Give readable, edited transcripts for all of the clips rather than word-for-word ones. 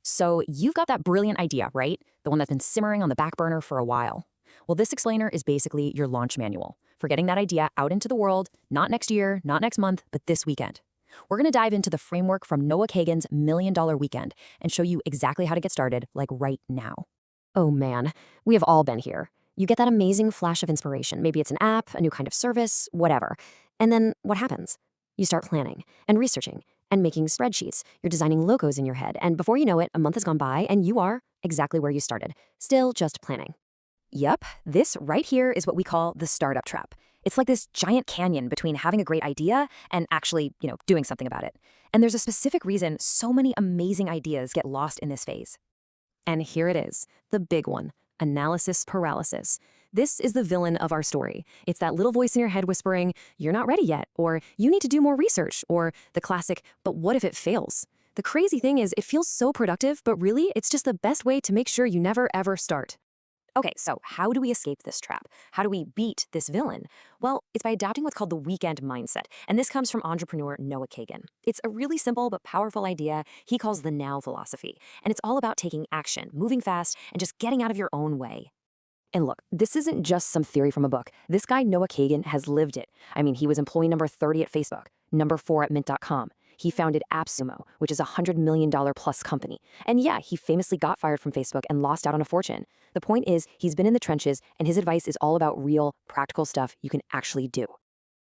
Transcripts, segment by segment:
So you've got that brilliant idea, right? The one that's been simmering on the back burner for a while. Well, this explainer is basically your launch manual for getting that idea out into the world, not next year, not next month, but this weekend. We're going to dive into the framework from Noah Kagan's $1 Million Weekend and show you exactly how to get started, like right now. Oh man, we have all been here. You get that amazing flash of inspiration. Maybe it's an app, a new kind of service, whatever. And then what happens? You start planning and researching and making spreadsheets. You're designing logos in your head. And before you know it, a month has gone by and you are exactly where you started, still just planning. Yep, this right here is what we call the startup trap. It's like this giant canyon between having a great idea and actually, doing something about it. And there's a specific reason so many amazing ideas get lost in this phase. And here it is, the big one, analysis paralysis. This is the villain of our story. It's that little voice in your head whispering, you're not ready yet, or you need to do more research, or the classic, but what if it fails? The crazy thing is it feels so productive, but really it's just the best way to make sure you never ever start. Okay, so how do we escape this trap? How do we beat this villain? Well, it's by adopting what's called the weekend mindset. And this comes from entrepreneur Noah Kagan. It's a really simple but powerful idea he calls the now philosophy. And it's all about taking action, moving fast, and just getting out of your own way. And look, this isn't just some theory from a book. This guy, Noah Kagan, has lived it. I mean, he was employee number 30 at Facebook, number 4 at Mint.com. He founded AppSumo, which is a $100 million plus company. And yeah, he famously got fired from Facebook and lost out on a fortune. The point is, he's been in the trenches, and his advice is all about real, practical stuff you can actually do.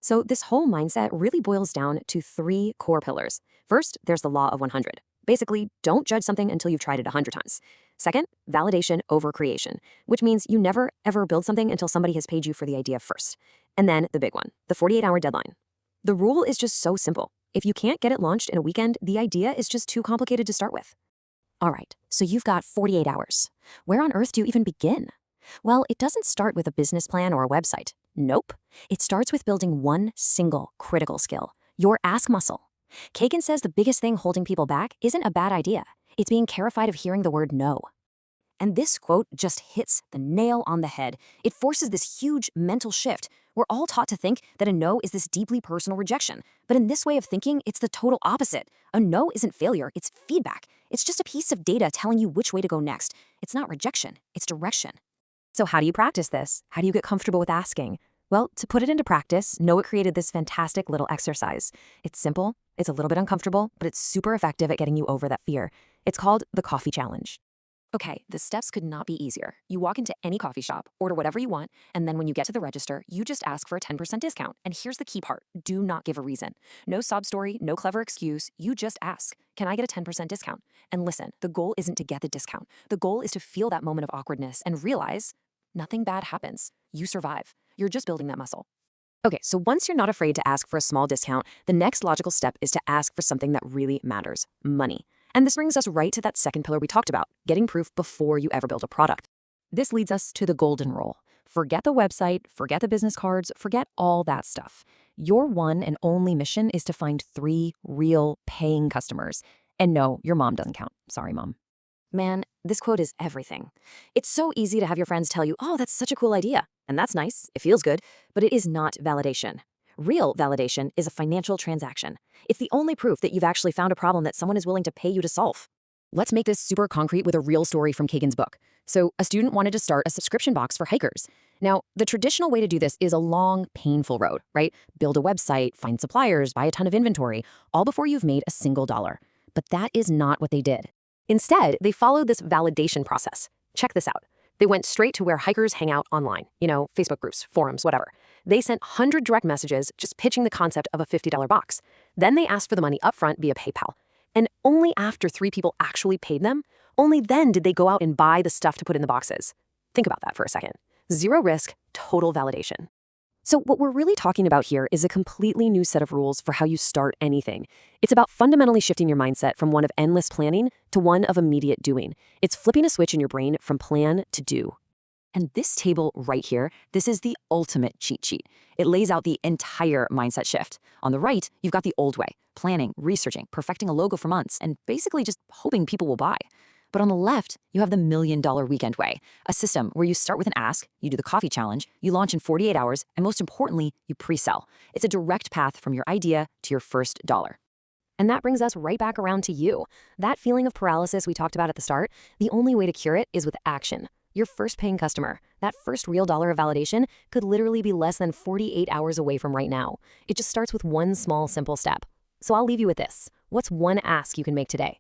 So this whole mindset really boils down to 3 core pillars. First, there's the law of 100. Basically, don't judge something until you've tried it 100 times. Second, validation over creation, which means you never, ever build something until somebody has paid you for the idea first. And then the big one, the 48-hour deadline. The rule is just so simple. If you can't get it launched in a weekend, the idea is just too complicated to start with. All right, so you've got 48 hours. Where on earth do you even begin? Well, it doesn't start with a business plan or a website. Nope. It starts with building one single critical skill, your ask muscle. Kagan says the biggest thing holding people back isn't a bad idea. It's being terrified of hearing the word no. And this quote just hits the nail on the head. It forces this huge mental shift. We're all taught to think that a no is this deeply personal rejection. But in this way of thinking, it's the total opposite. A no isn't failure, it's feedback. It's just a piece of data telling you which way to go next. It's not rejection, it's direction. So how do you practice this? How do you get comfortable with asking? Well, to put it into practice, Noah created this fantastic little exercise. It's simple, it's a little bit uncomfortable, but it's super effective at getting you over that fear. It's called the coffee challenge. Okay, the steps could not be easier. You walk into any coffee shop, order whatever you want, and then when you get to the register, you just ask for a 10% discount. And here's the key part. Do not give a reason. No sob story, no clever excuse. You just ask, can I get a 10% discount? And listen, the goal isn't to get the discount. The goal is to feel that moment of awkwardness and realize nothing bad happens. You survive. You're just building that muscle. Okay, so once you're not afraid to ask for a small discount, the next logical step is to ask for something that really matters, money. And this brings us right to that second pillar we talked about, getting proof before you ever build a product. This leads us to the golden rule. Forget the website, forget the business cards, forget all that stuff. Your one and only mission is to find 3 real paying customers. And no, your mom doesn't count. Sorry, Mom. Man, this quote is everything. It's so easy to have your friends tell you, oh, that's such a cool idea. And that's nice, it feels good, but it is not validation. Real validation is a financial transaction. It's the only proof that you've actually found a problem that someone is willing to pay you to solve. Let's make this super concrete with a real story from Kagan's book. So a student wanted to start a subscription box for hikers. Now, the traditional way to do this is a long, painful road, right? Build a website, find suppliers, buy a ton of inventory, all before you've made a single dollar. But that is not what they did. Instead, they followed this validation process. Check this out. They went straight to where hikers hang out online, Facebook groups, forums, whatever. They sent 100 direct messages just pitching the concept of a $50 box. Then they asked for the money upfront via PayPal. And only after 3 people actually paid them, only then did they go out and buy the stuff to put in the boxes. Think about that for a second. 0 risk, total validation. So what we're really talking about here is a completely new set of rules for how you start anything. It's about fundamentally shifting your mindset from one of endless planning to one of immediate doing. It's flipping a switch in your brain from plan to do. And this table right here, this is the ultimate cheat sheet. It lays out the entire mindset shift. On the right, you've got the old way, planning, researching, perfecting a logo for months, and basically just hoping people will buy. But on the left, you have the $1 Million Weekend way, a system where you start with an ask, you do the coffee challenge, you launch in 48 hours, and most importantly, you pre-sell. It's a direct path from your idea to your first dollar. And that brings us right back around to you. That feeling of paralysis we talked about at the start, the only way to cure it is with action. Your first paying customer, that first real dollar of validation, could literally be less than 48 hours away from right now. It just starts with one small, simple step. So I'll leave you with this. What's one ask you can make today?